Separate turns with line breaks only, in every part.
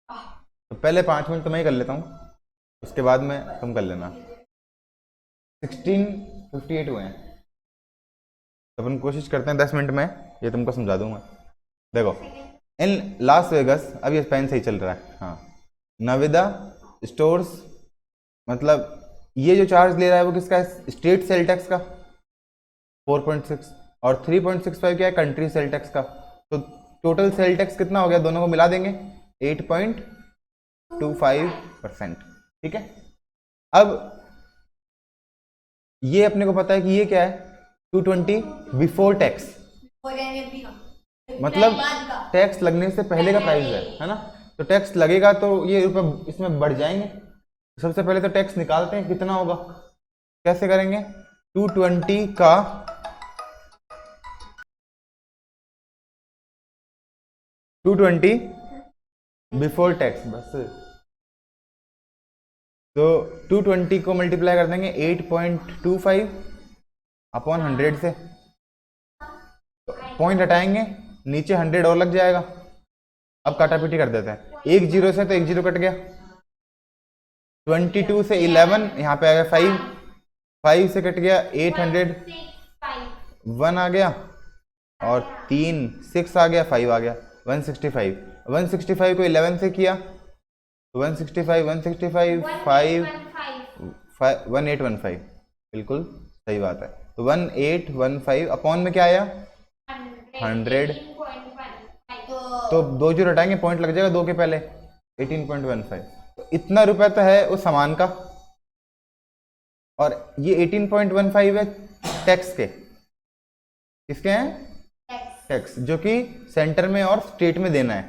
तो पहले 5 मिनट तो मैं ही कर लेता हूँ, उसके बाद में तुम कर लेना। 16:58 हुए हैं, तो अपन कोशिश करते हैं 10 मिनट में ये तुमको समझा दूंगा। देखो, इन लास वेगस, अब ये पेन सही चल रहा है, हाँ। नविदा स्टोर्स, मतलब ये जो चार्ज ले रहा है वो किसका है? स्टेट सेल टैक्स का 4.6, और 3.65 क्या है? कंट्री सेल टैक्स का। तो टोटल सेल टैक्स कितना हो गया? दोनों को मिला देंगे 8.25%। ठीक है। अब ये अपने को पता है कि ये क्या है? 220 बिफोर टैक्स, मतलब टैक्स लगने से पहले का प्राइस है ना। तो टैक्स लगेगा तो ये रुपए इसमें बढ़ जाएंगे। सबसे पहले तो टैक्स निकालते हैं, कितना होगा, कैसे करेंगे? 220 का 220 बिफोर टैक्स, बस। तो 220 को मल्टीप्लाई कर देंगे 8.25 अपॉन 100 से, तो पॉइंट हटाएंगे, नीचे 100 और लग जाएगा। अब काटापीटी कर देते हैं, एक जीरो से तो एक जीरो कट गया, 22 से 11 यहाँ पे आ गया 5, 5 से कट गया 800, 1 आ गया, और 3 6 आ गया, 5 आ गया, 165। 165 को 11 से किया तो 165 165 5 1815, बिल्कुल सही बात है। तो 1815 अपॉन में क्या आया? 100। तो 2 जीरो हटाएंगे, पॉइंट लग जाएगा 2 के पहले, 18.15। तो इतना रुपए तो है उस सामान का, और ये 18.15 है टैक्स के। किसके हैं? टैक्स, जो कि सेंटर में और स्टेट में देना है।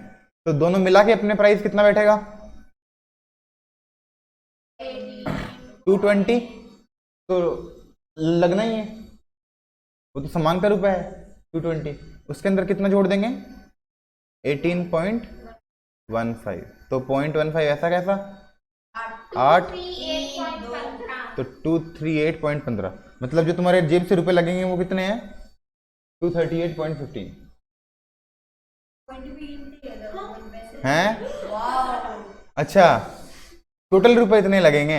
तो दोनों मिला के अपने प्राइस कितना बैठेगा? 220। तो लगना ही है, वो तो सामान का रुपया है 220, उसके अंदर कितना जोड़ देंगे? 18.15। तो 0.15 ऐसा कैसा? 8, तो 238.15, मतलब जो तुम्हारे जेब से रुपए लगेंगे वो कितने हैं? 238.15 हैं। अच्छा, टोटल रुपए इतने लगेंगे,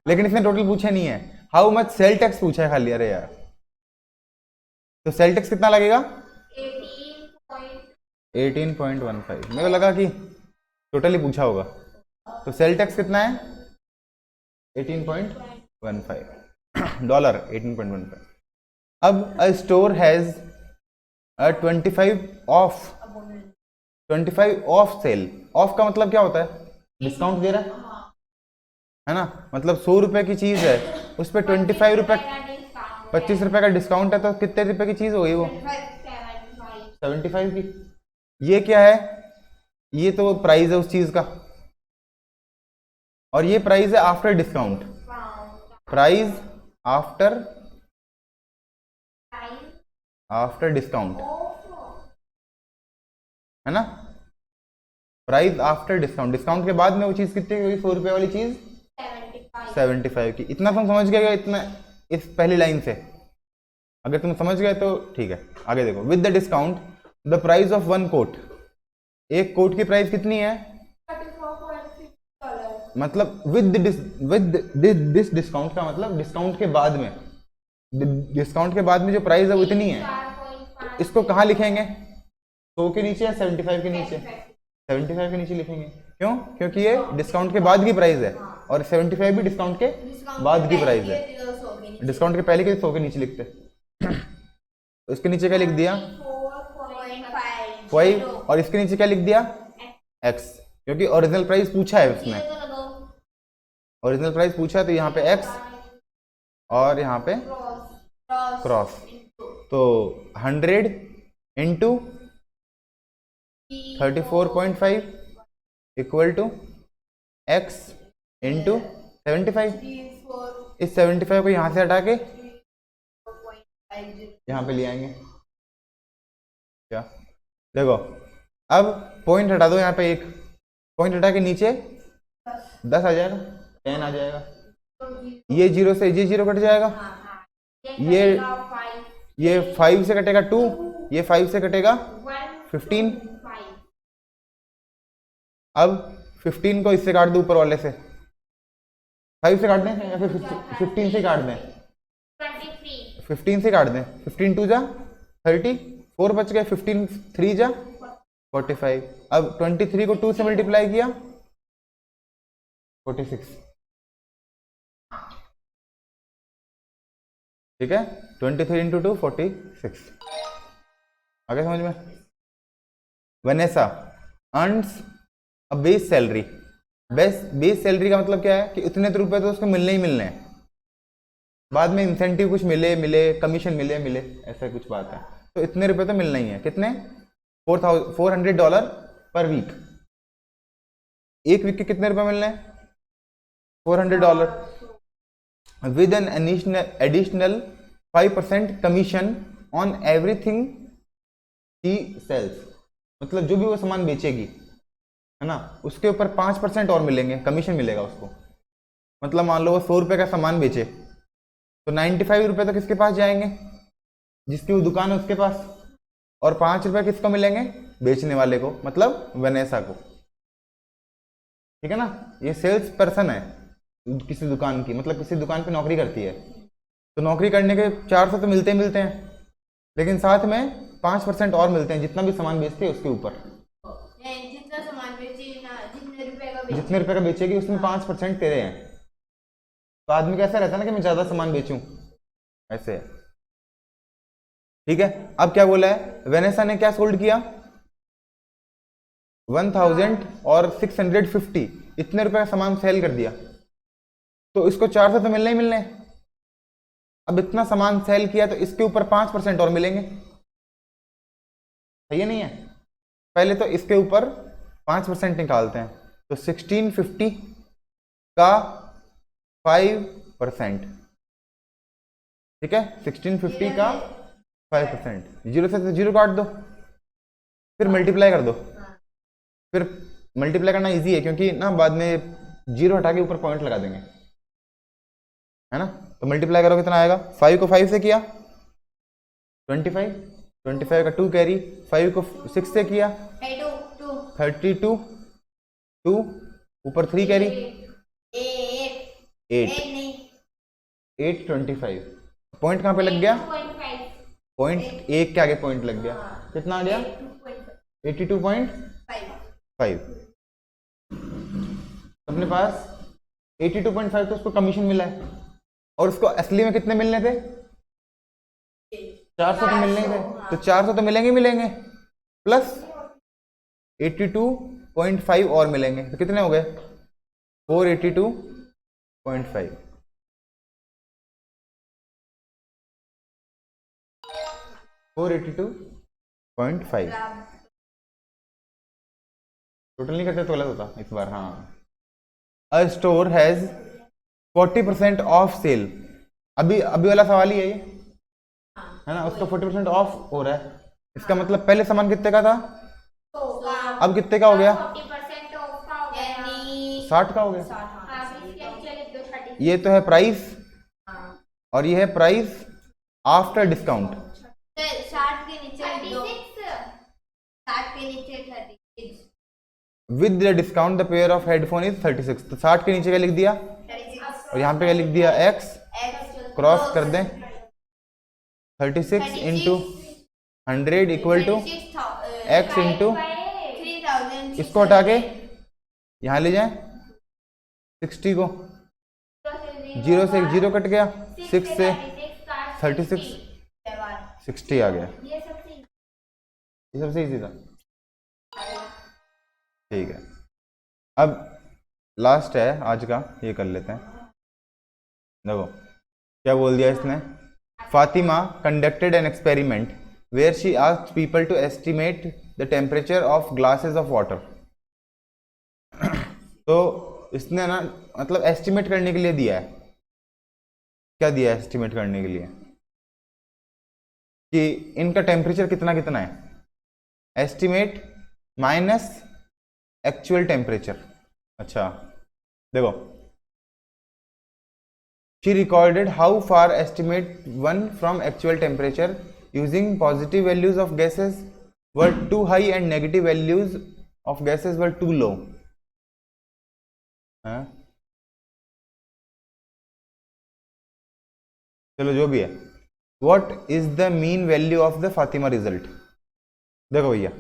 लेकिन इसने टोटल पूछा नहीं है, हाउ मच सेल टैक्स पूछा है खाली। अरे यार, तो सेल टैक्स कितना लगेगा? 18.15। मेरे को लगा कि टोटल ही पूछा होगा। तो सेल टैक्स कितना है? 18.15 डॉलर, 18.15। अब a store has 25 off sale. Off का मतलब क्या होता है? डिस्काउंट दे रहा है ना। मतलब 100 रुपए की चीज है, उस पर 25 रुपए, 25 रुपए का डिस्काउंट है, तो कितने रुपए की चीज हो गई वो? 75 की। ये क्या है? ये तो प्राइस है उस चीज का, और ये प्राइस है after discount. Price after discount, है ना। प्राइस आफ्टर डिस्काउंट, डिस्काउंट के बाद में वो चीज कितनी हुई? 100 रुपए वाली चीज 75 की। इतना तुम समझ गए? इतना इस पहली लाइन से अगर तुम समझ गए तो ठीक है। आगे देखो, with the discount the price of one coat, एक कोट की प्राइस कितनी है? मतलब विद दिस डिस्काउंट का मतलब डिस्काउंट के बाद में, डिस्काउंट के बाद में जो प्राइस है वो इतनी है। तो इसको कहाँ लिखेंगे? 100 के नीचे या 75 के नीचे? 75 के नीचे लिखेंगे। क्यों? क्योंकि ये डिस्काउंट के बाद की प्राइस है, और 75 भी डिस्काउंट के बाद की प्राइस है। डिस्काउंट के पहले के 100 के नीचे लिखते। तो इसके नीचे क्या लिख दिया? 5, और इसके नीचे क्या लिख दिया? x, क्योंकि ओरिजिनल प्राइस पूछा है उसने। ओरिजिनल प्राइस पूछा है तो यहाँ पे x और यहाँ पे क्रॉस। तो 100 into 34.5 equal to x into 75। इस 75 को यहाँ से हटा के यहाँ पे ले आएंगे। क्या देखो, अब पॉइंट हटा दो, यहाँ पे एक पॉइंट हटा के नीचे 10 आ जाएगा, 10 आ जाएगा। ये जीरो से ये जीरो कट जाएगा, ये 5 से कटेगा 2, ये 5 से कटेगा 15। अब 15 को इससे काट दो ऊपर वाले से, 5 से काट दें या फिर 15 से काट दें, 15 से काट दें, 15 2 जा 30, 4 बच गए, 15 3 जा 45। अब 23 को 2 से मल्टीप्लाई किया 46, ठीक है। 23 इंटू 2 46। आगे समझ में। Vanessa earns a base salary. Base salary का मतलब क्या है कि इतने रुपए तो उसको मिलने ही मिलने हैं, बाद में इंसेंटिव कुछ मिले कमीशन मिले ऐसा कुछ बात है, तो इतने रुपए तो मिलना ही है। कितने? $400 पर वीक। एक वीक के कितने रुपए मिलने हैं? $400 with an additional 5% commission on everything ही सेल्स। मतलब जो भी वो सामान बेचेगी, है ना, उसके ऊपर 5% और मिलेंगे, कमीशन मिलेगा उसको। मतलब मान लो वो 100 रुपये का सामान बेचे तो 95 रुपये तो किसके पास जाएंगे? जिसकी वो दुकान है उसके पास, और 5 रुपये किसको मिलेंगे? बेचने वाले को, मतलब वनेसा को, ठीक है ना। ये सेल्स पर्सन है किसी दुकान की, मतलब किसी दुकान पे नौकरी करती है, तो नौकरी करने के 400 तो मिलते हैं, लेकिन साथ में 5% और मिलते हैं जितना भी सामान बेचती है उसके ऊपर।
जितना सामान बेची ना,
जितने रुपए का बेचेगी उसमें 5% तेरे हैं। तो आदमी कैसा रहता है ना कि मैं ज्यादा सामान बेचूं, ऐसे है, ठीक है। अब क्या बोला है, वेनेसा ने क्या सोल्ड किया? 1650, इतने रुपए का सामान सेल कर दिया, तो इसको 400 तो मिलने ही मिलने। अब इतना सामान सेल किया तो इसके ऊपर 5% और मिलेंगे, सही है नहीं है? पहले तो इसके ऊपर 5% निकालते हैं, तो 1650 का 5%, ठीक है। 1650 का 5%, 0 से 0 काट दो, फिर मल्टीप्लाई कर दो। फिर मल्टीप्लाई करना इजी है क्योंकि ना बाद में 0 हटा के ऊपर पॉइंट लगा देंगे, है ना। तो मल्टीप्लाई करो कितना आएगा? 5 को 5 से किया 25, 25 का 2 कैरी, 5 को 6 से किया 32, 2 ऊपर 3 कैरी 8 25। पॉइंट कहाँ पे लग गया? पॉइंट 1 के आगे पॉइंट लग गया, कितना आ गया? 82.5। अपने पास 82.5, तो उसको कमीशन मिला है, और उसको असली में कितने मिलने थे? 400 तो मिलने थे, तो 400 तो मिलेंगे प्लस 82.5 और मिलेंगे, तो कितने हो गए? 482.5। टोटल नहीं करते तो गलत होता इस बार। हाँ, अ स्टोर हैज 40% ऑफ सेल। अभी वाला सवाल ही है ये, है ना। उसका 40% ऑफ हो रहा है, इसका मतलब पहले सामान कितने का था, अब कितने का हो गया? 60 का हो गया। ये तो है प्राइस, और ये है प्राइस आफ्टर डिस्काउंट।
60 के नीचे 36
with the discount the pair of headphone is 36। तो 60 के नीचे क्या लिख दिया, और यहाँ पे क्या लिख दिया? x, क्रॉस कर दें 36 into 100 equal to x into, इसको हटा के यहाँ ले जाएं 60 को, 0 से 0 कट गया, 6 से 36, 60 आ गया। ये सबसे इजी था, ठीक है। अब लास्ट है आज का, ये कर लेते हैं। देखो क्या बोल दिया इसने, Fatima conducted an experiment where she asked people to estimate the temperature of glasses of water. तो इसने ना मतलब एस्टिमेट करने के लिए दिया है, क्या दिया है एस्टिमेट करने के लिए, कि इनका टेम्परेचर कितना कितना है, एस्टिमेट माइनस एक्चुअल टेम्परेचर। अच्छा देखो, she recorded how far estimate one from actual temperature using positive values of gases were too high and negative values of gases were too low. हाँ चलो जो भी है, what is the mean value of the Fatima result. देखो भैया,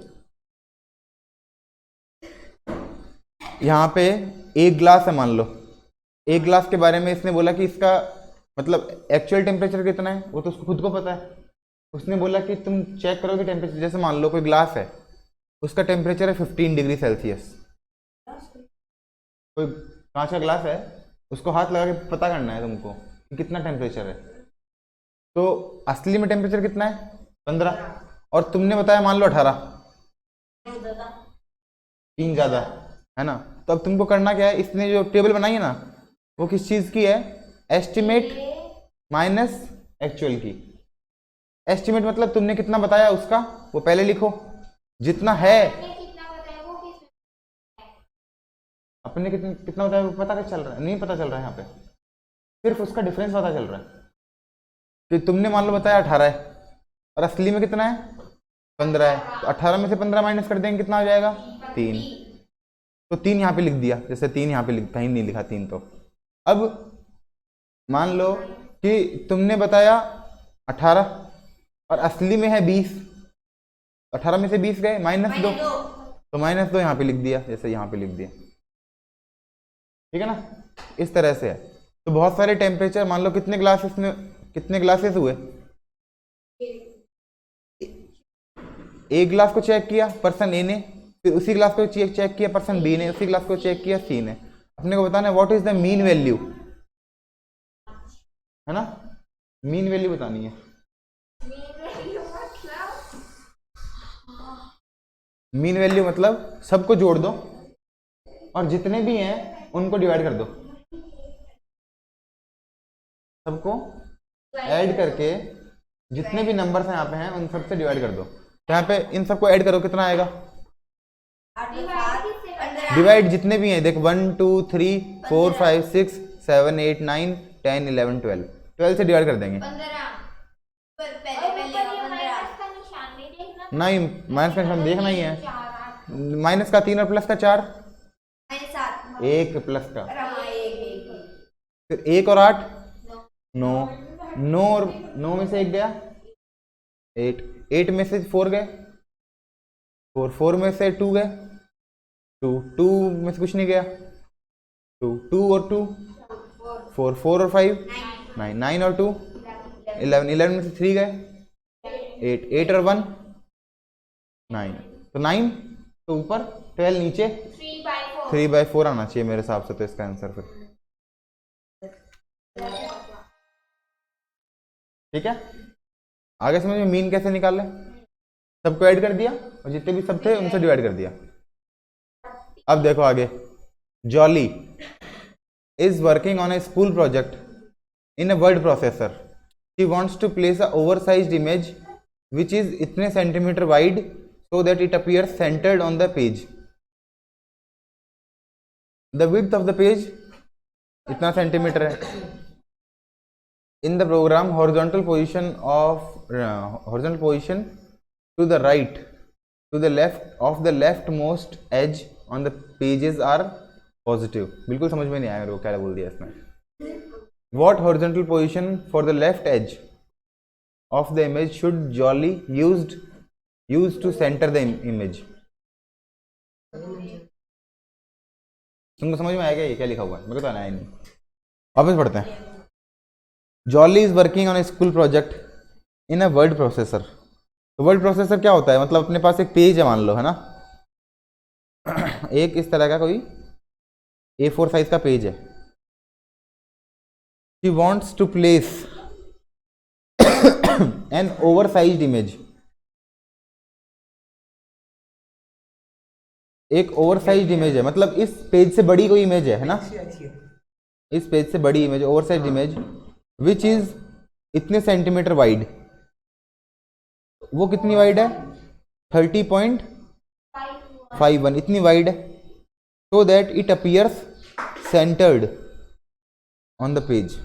यहाँ पे एक ग्लास है मान लो, एक ग्लास के बारे में इसने बोला कि इसका मतलब एक्चुअल टेम्परेचर कितना है वो तो उसको खुद को पता है। उसने बोला कि तुम चेक करो कि टेम्परेचर, जैसे मान लो कोई ग्लास है, उसका टेम्परेचर है 15 डिग्री सेल्सियस। कोई कांच का ग्लास है, उसको हाथ लगा के पता करना है तुमको कि कितना टेम्परेचर है। तो असली में टेम्परेचर कितना है 15, और तुमने बताया मान लो 18, 3 ज़्यादा है ना। तो अब तुमको करना क्या है, इसने जो टेबल बनाई है ना वो किस चीज़ की है, एस्टिमेट माइनस एक्चुअल की। एस्टिमेट मतलब तुमने कितना बताया उसका वो पहले लिखो, जितना है अपने कितना बताया वो पता चल रहा है, नहीं पता चल रहा है यहाँ पे, सिर्फ उसका डिफरेंस पता चल रहा है कि तुमने मान लो बताया 18 है और असली में कितना है 15 है। तो 18 में से 15 माइनस कर देंगे कितना हो जाएगा 3। तो 3 यहाँ पे लिख दिया, जैसे 3 यहाँ पे कहीं नहीं लिखा 3। तो अब मान लो कि तुमने बताया 18 और असली में है 20, 18 में से 20 गए -2, तो -2 यहाँ पे लिख दिया, जैसे यहाँ पे लिख दिया, ठीक है ना। इस तरह से है। तो बहुत सारे टेम्परेचर, मान लो कितने ग्लासेस में कितने ग्लासेस हुए, एक ग्लास को चेक किया पर्सन ए ने, फिर उसी ग्लास को चेक किया पर्सन बी ने, उसी ग्लास को चेक किया सी ने। अपने को बताना है what is the mean value, है ना, मीन वैल्यू बतानी है। मीन वैल्यू मतलब सबको जोड़ दो और जितने भी हैं उनको डिवाइड कर दो, सबको ऐड करके जितने भी नंबर्स हैं यहाँ पे हैं उन सबसे डिवाइड कर दो। तो यहाँ पे इन सबको ऐड करो, कितना आएगा, डिवाइड जितने भी हैं देख 1 2 3 4 5 6 7 8 9 10 11 12, 12 से डिवाइड कर देंगे। नहीं माइनस का निशान देखना ही है, माइनस का 3 और प्लस का 4, 1 प्लस का, फिर 1 और 8 9, 9 और 9 में से 1 गया 8, 8 में से 4 गए 4, 4 में से 2 गए 2, 2 में से कुछ नहीं गया 2, 2 और 2 4, 4 और 5 9, 9 और 2 11, 11 में से 3 गए 8, 8 और 1 9, तो 9, तो ऊपर 12 नीचे 3/4 आना चाहिए मेरे हिसाब से। तो इसका आंसर फिर ठीक है। आगे समझ में मीन कैसे निकाले, सबको ऐड कर दिया और जितने भी सब थे उनसे डिवाइड कर दिया। अब देखो आगे, Jolly is working on a school project in a word processor, she wants to place a oversized image which is इतने centimetre wide so that it appears centered on the page. The width of the page इतना centimetre है। In the program horizontal position to the right, to the left of the leftmost edge on the pages are positive। बिल्कुल समझ में नहीं आया मेरे को क्या बोल दिया इसमें। What horizontal position for the left edge of the image should Jolly use to center the image। तुमको समझ में आएगा ये क्या लिखा हुआ है, मेरे को तो आया नहीं। वापस पढ़ते हैं। Jolly is working on a school project in a word processor. तो वर्ड प्रोसेसर क्या होता है, मतलब अपने पास एक पेज है मान लो, है ना, एक इस तरह का कोई A4 साइज का पेज है। She wants to place an oversized image, एक ओवरसाइज्ड इमेज है, मतलब इस पेज से बड़ी कोई इमेज है ना, इस पेज से बड़ी image, oversized image which is इतने सेंटीमीटर वाइड। वो कितनी वाइड है 30.51, इतनी वाइड है, so that it appears centred on the page.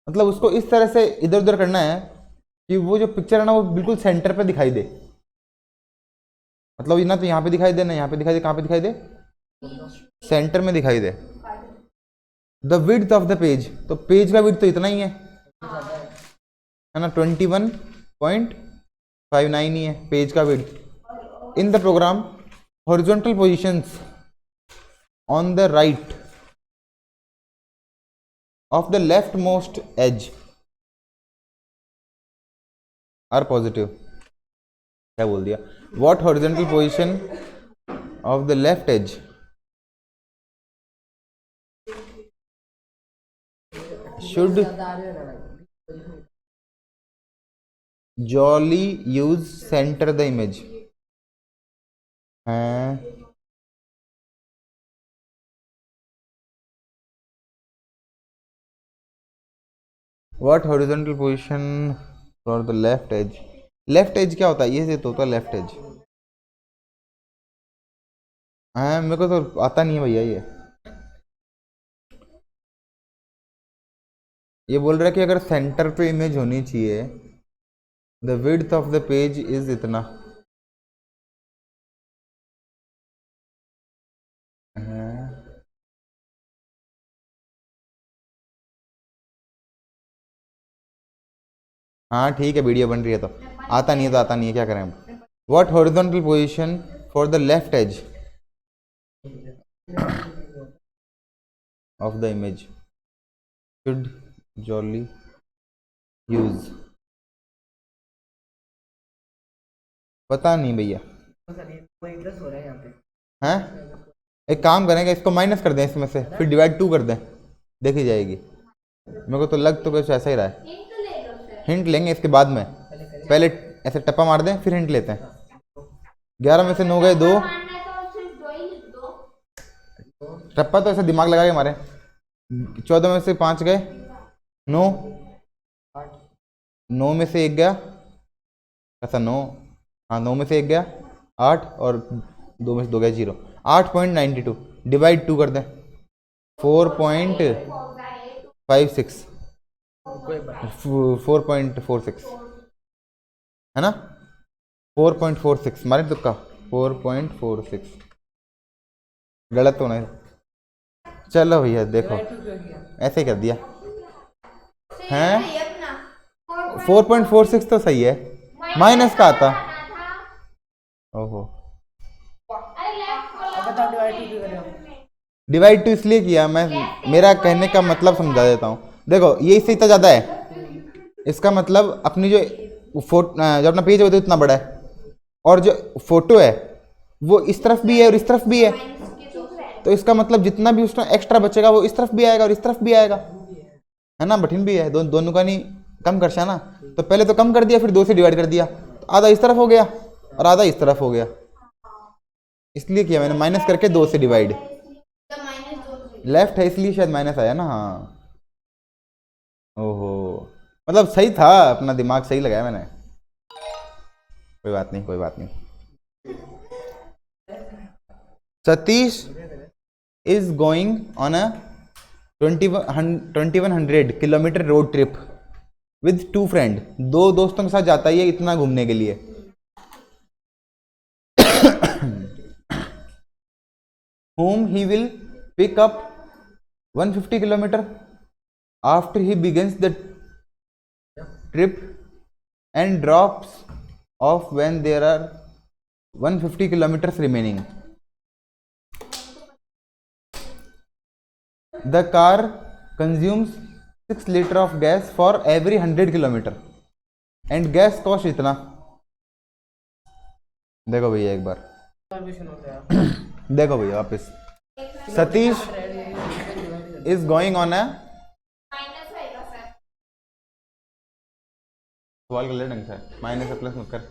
मतलब उसको इस तरह से इधर उधर करना है कि वो जो पिक्चर है ना वो बिल्कुल सेंटर पे दिखाई दे, मतलब ना तो यहाँ पे दिखाई दे ना यहाँ पे दिखाई दे, कहाँ पे दिखाई दे, सेंटर में दिखाई दे। The width of the page, तो पेज का विड्थ तो इतना ही है ना, 21.59 ही है पेज का width. In the program horizontal positions on the right of the left most edge are positive. क्या बोल दिया? What horizontal position of the left edge should jolly use center the image। what horizontal position for the left edge? Left edge क्या होता है? ये तो होता है लेफ्ट एज। हाँ मेरे को तो आता नहीं है भैया ये बोल रहा है कि अगर सेंटर पे इमेज होनी चाहिए, the width of the page is इतना। हाँ ठीक है, वीडियो बन रही है तो आता नहीं है, तो आता नहीं है, क्या करें हम। What horizontal position for the left edge of the image should Jolly use? पता नहीं भैया। हैं एक काम करेंगे, इसको माइनस कर दें इसमें से, फिर डिवाइड 2 कर दें, देखी जाएगी। मेरे को तो लग तो कुछ ऐसा ही रहा है। हिंट लेंगे इसके बाद में, पहले ऐसे टप्पा मार दें फिर हिंट लेते हैं। 11 में से 9 गए 2, टप्पा तो ऐसे दिमाग लगा के मारे। 14 में से 5 गए 9, 9 में से 1 गया, ऐसा 9, हाँ 9 में से 1 गया 8, और 2 में से 2 गया 0। 8.92 डिवाइड 2 कर दें, 4.56 4.46 है ना, 4.46 मारे तुक्का, 4.46 गलत तो नहीं। चलो भैया देखो ऐसे ही कर दिया हैं, 4.46 तो सही है, माइनस का आता। ओहो डिवाइड 2 इसलिए किया मैं, मेरा कहने का मतलब समझा देता हूँ। देखो ये इससे इतना ज़्यादा है, इसका मतलब अपनी जो जो अपना पेज है वो तो इतना बड़ा है, और जो फोटो है वो इस तरफ भी है और इस तरफ भी है, तो इसका मतलब जितना भी उसमें एक्स्ट्रा बचेगा वो इस तरफ भी आएगा और इस तरफ भी आएगा, है ना। बठिन भी है, दोनों का नहीं कम कर ना, तो पहले तो कम कर दिया फिर 2 से डिवाइड कर दिया, तो आधा इस तरफ हो गया और आधा इस तरफ हो गया, इसलिए किया मैंने माइनस करके 2 से डिवाइड। लेफ्ट है इसलिए शायद माइनस आया ना। हाँ ओहो मतलब सही था, अपना दिमाग सही लगाया मैंने। कोई बात नहीं, कोई बात नहीं। Satish is going on a 2100 kilometre road trip with 2 friend. 2 दोस्तों के साथ जाता है ये इतना घूमने के लिए। whom he will pick up 150 kilometer after he begins the trip and drops off when there are 150 kilometers remaining. The car consumes 6 liter of gas for every 100 kilometer and gas cost इतना। देखो भैया एक बार देखो भैया वापस, Satish is going on a, सवाल कर ले ढंग से, माइनस प्लस मत कर।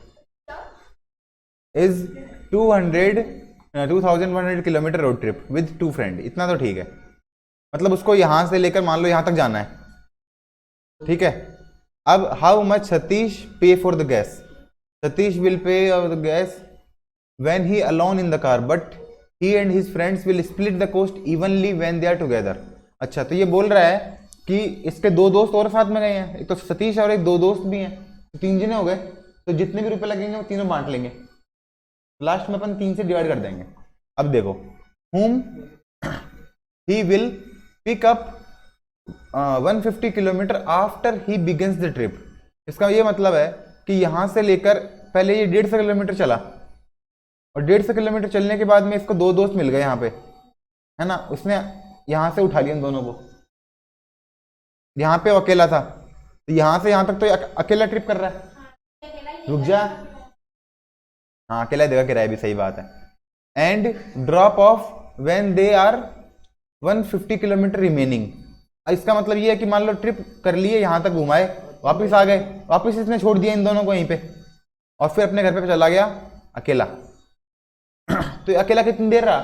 Is 2100 kilometre road trip with 2 friend, इतना तो ठीक है, मतलब उसको यहां से लेकर मान लो यहां तक जाना है, ठीक है। अब हाउ मच सतीश पे for the gas? Satish will pay the gas when he alone in the car but he and his friends will split the cost evenly when they are together। अच्छा तो ये बोल रहा है कि इसके 2 दोस्त और साथ में गए हैं, एक तो सतीश और एक 2 दोस्त भी हैं, तो 3 जने हो गए, तो जितने भी रुपए लगेंगे वो तीनों बांट लेंगे, लास्ट में अपन 3 से डिवाइड कर देंगे। अब देखो whom he will pick up 150 kilometre after he begins the trip. इसका ये मतलब है कि यहाँ से लेकर पहले ये 150 किलोमीटर चला और 150 किलोमीटर चलने के बाद में इसको दो दोस्त मिल गए यहाँ पे, है ना, उसने यहाँ से उठा लिया इन दोनों को। यहाँ पे वो अकेला था, तो यहाँ से यहाँ तक तो ये अकेला ट्रिप कर रहा है। रुक जा, हाँ अकेला ही देगा किराया भी, सही बात है। And drop off when they are 150 kilometres remaining. इसका मतलब ये है कि मान लो ट्रिप कर लिए, यहाँ तक घुमाए, वापस आ गए, वापस इसने छोड़ दिया इन दोनों को यहीं पे और फिर अपने घर पे चला गया अकेला। तो अकेला कितनी देर रहा?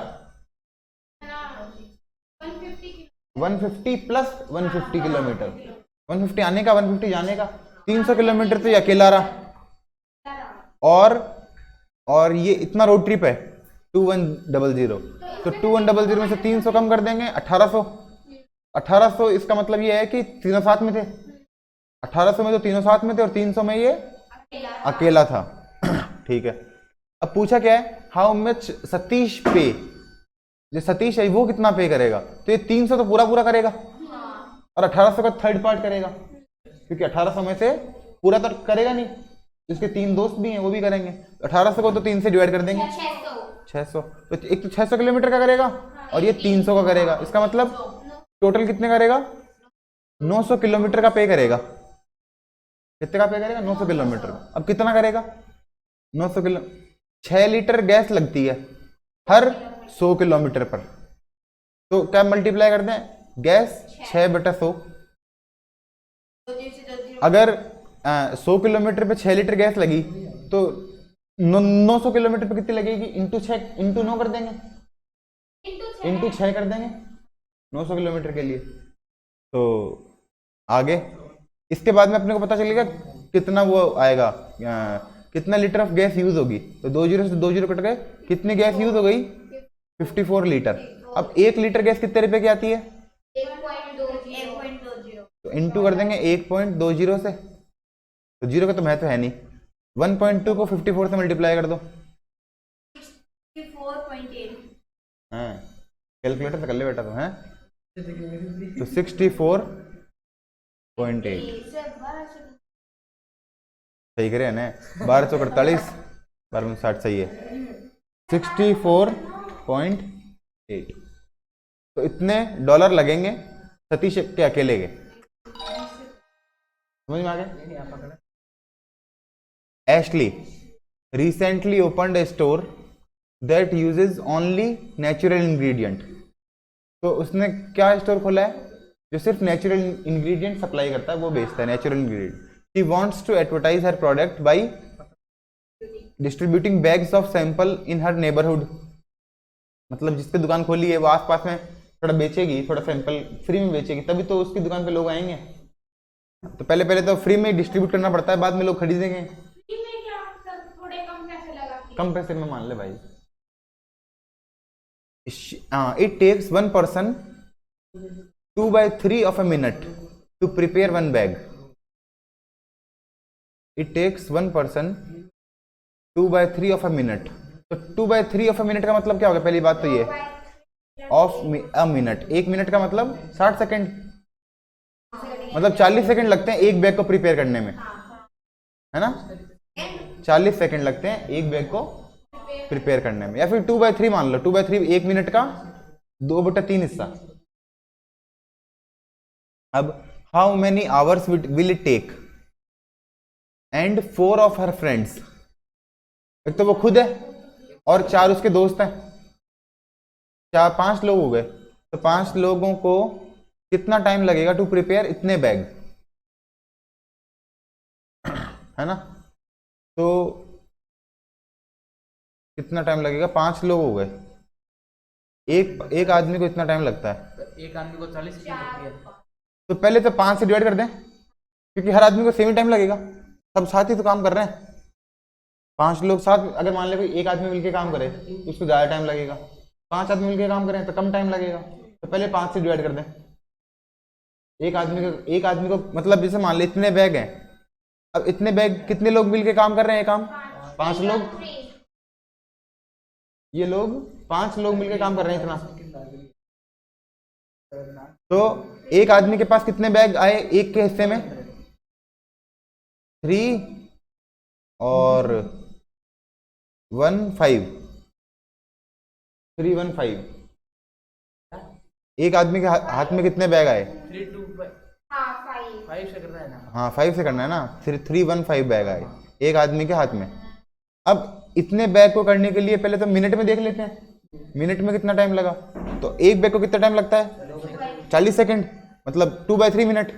150 प्लस 150 किलोमीटर, 150 आने का 150 जाने का, 300 किलोमीटर तो ये अकेला रहा। और ये इतना रोड ट्रिप है 2100, तो 2100 में से 300 कम कर देंगे 1800। इसका मतलब ये है कि तीनों साथ में थे, 1800 में तो तीनों साथ में थे और 300 में ये अकेला था। ठीक है, अब पूछा क्या है, हाउ मच सतीश पे। जो सतीश है वो कितना पे करेगा, तो ये 300 तो पूरा करेगा और 1800 का थर्ड पार्ट करेगा, क्योंकि 1800 में से पूरा तो करेगा नहीं, इसके 3 दोस्त भी हैं वो भी करेंगे। 1800 को तो 3 से डिवाइड कर देंगे, 600। तो एक तो 600 किलोमीटर का करेगा और ये 300 का करेगा। इसका मतलब टोटल कितने करेगा, 900 किलोमीटर का पे करेगा। कितने का पे करेगा, 900 किलोमीटर का। अब कितना करेगा, 900 किलो, 6 लीटर गैस लगती है हर 100 किलोमीटर पर। तो क्या मल्टीप्लाई कर दें, गैस 6/100। अगर 100 किलोमीटर पे 6 लीटर गैस लगी तो 900 किलोमीटर पे कितनी लगेगी, इंटू 6 इंटू 9 कर देंगे, इंटू 6 कर देंगे 900 किलोमीटर के लिए। तो आगे इसके बाद में अपने को पता चलेगा कितना वो आएगा, कितना लीटर ऑफ गैस यूज होगी। तो 20 से 20 कट गए, कितनी गैस यूज हो गई, 54 लीटर। अब 1 लीटर गैस कितने रुपए की आती है,
1.20।
तो इंटू कर देंगे 1.20 से, तो जीरो का तो महत्व है नहीं। 1.2 को 54 से मल्टीप्लाई कर दो,
64.8।
हाँ कैलकुलेटर से कर ले बेटा तो, हैं तो 64.8 सही करे ना, 1248 1260 सही है, 64.8। तो इतने डॉलर लगेंगे सतीश के अकेले के, समझ में आ गया। Ashley recently opened a store that uses only natural ingredient। तो उसने क्या स्टोर खोला है, जो सिर्फ नेचुरल इंग्रेडिएंट सप्लाई करता है, वो बेचता है natural ingredient. She wants to advertise her product by distributing bags of sample in her neighborhood। मतलब जिसकी दुकान खोली है वो आसपास में थोड़ा बेचेगी, थोड़ा सैंपल फ्री में बेचेगी, तभी तो उसकी दुकान पे लोग आएंगे। तो पहले तो फ्री में डिस्ट्रीब्यूट करना पड़ता है, बाद में लोग खरीदेंगे। कम पैसे में मान ले भाई। It takes one person 2/3 of a minute to prepare one bag। It takes one person 2/3 of a minute। तो 2/3 of a minute का मतलब क्या होगा, पहली बात तो ये ऑफ अ मिनट, 1 मिनट का मतलब 60 सेकेंड, मतलब 40 सेकेंड लगते हैं एक बैग को प्रिपेयर करने में, है ना। 40 सेकेंड लगते हैं एक बैग को प्रिपेयर करने में, या फिर 2/3 मान लो, 2/3 1 मिनट का 2/3 हिस्सा। अब how many hours will it take and 4 of her friends. एक तो वो खुद है और 4 उसके दोस्त हैं, 5 लोग हो गए। तो 5 लोगों को कितना टाइम लगेगा टू प्रिपेयर इतने बैग, है ना। तो कितना टाइम लगेगा, 5 लोग हो गए, एक आदमी को इतना टाइम लगता है,
एक आदमी को 40 मिनट लगती है।
तो पहले तो 5 से डिवाइड कर दें, क्योंकि हर आदमी को सेम ही टाइम लगेगा, सब साथ ही तो काम कर रहे हैं। 5 लोग साथ, अगर मान ले एक आदमी मिलके काम करे तो उसको ज़्यादा टाइम लगेगा, 5 आदमी मिलके काम करें तो कम टाइम लगेगा। तो पहले 5 से डिवाइड कर दें। एक आदमी को मतलब जैसे मान ले इतने बैग हैं, अब इतने बैग कितने लोग मिलके काम कर रहे हैं, काम 5 लोग, ये लोग 5 लोग मिलके काम कर रहे हैं इतना, तो एक आदमी के पास कितने बैग आए एक के हिस्से में? 3 और 1 5, 3 1 5। एक आदमी के हाथ में कितने बैग आए?
3 2
हाँ 5
5 से करना है ना।
हाँ 5 से करना है ना। 3 1 5 बैग आए एक आदमी के हाथ में। अब इतने बैग को करने के लिए पहले तो मिनट में देख लेते हैं, मिनट में कितना टाइम लगा। तो एक बैग को कितना टाइम लगता है? 40 सेकंड, मतलब 2/3 मिनट।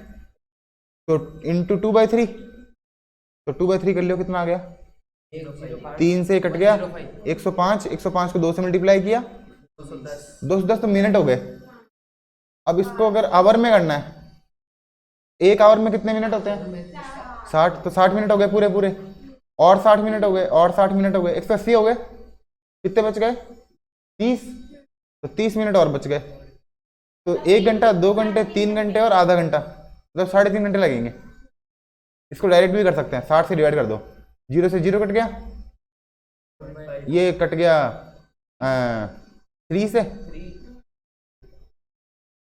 तो इंटू 2/3, तो 2/3 कर लो, कितना आ गया? 3 से कट गया 105, 105 को 2 से मल्टीप्लाई किया 210, तो मिनट हो गए। अब इसको अगर आवर में करना है, एक आवर में कितने मिनट होते हैं? 60, तो 60 मिनट हो गए पूरे पूरे, और 60 मिनट हो गए, और 60 मिनट हो गए, 180 हो गए। कितने बच गए? 30, तो 30 मिनट और बच गए। तो 1 घंटा, 2 घंटे, 3 घंटे और आधा घंटा, मतलब 3.5 घंटे लगेंगे। इसको डायरेक्ट भी कर सकते हैं, 60 से डिवाइड कर दो, 0 से 0 कट गया, ये कट गया 3 से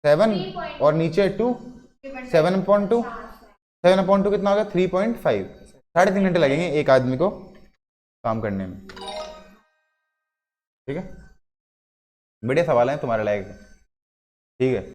7 और नीचे 2, 7/2, 7/2 कितना हो गया? 3.5। 3.5 घंटे लगेंगे एक आदमी को काम करने में। ठीक है, बढ़िया सवाल है तुम्हारे लायक, ठीक है।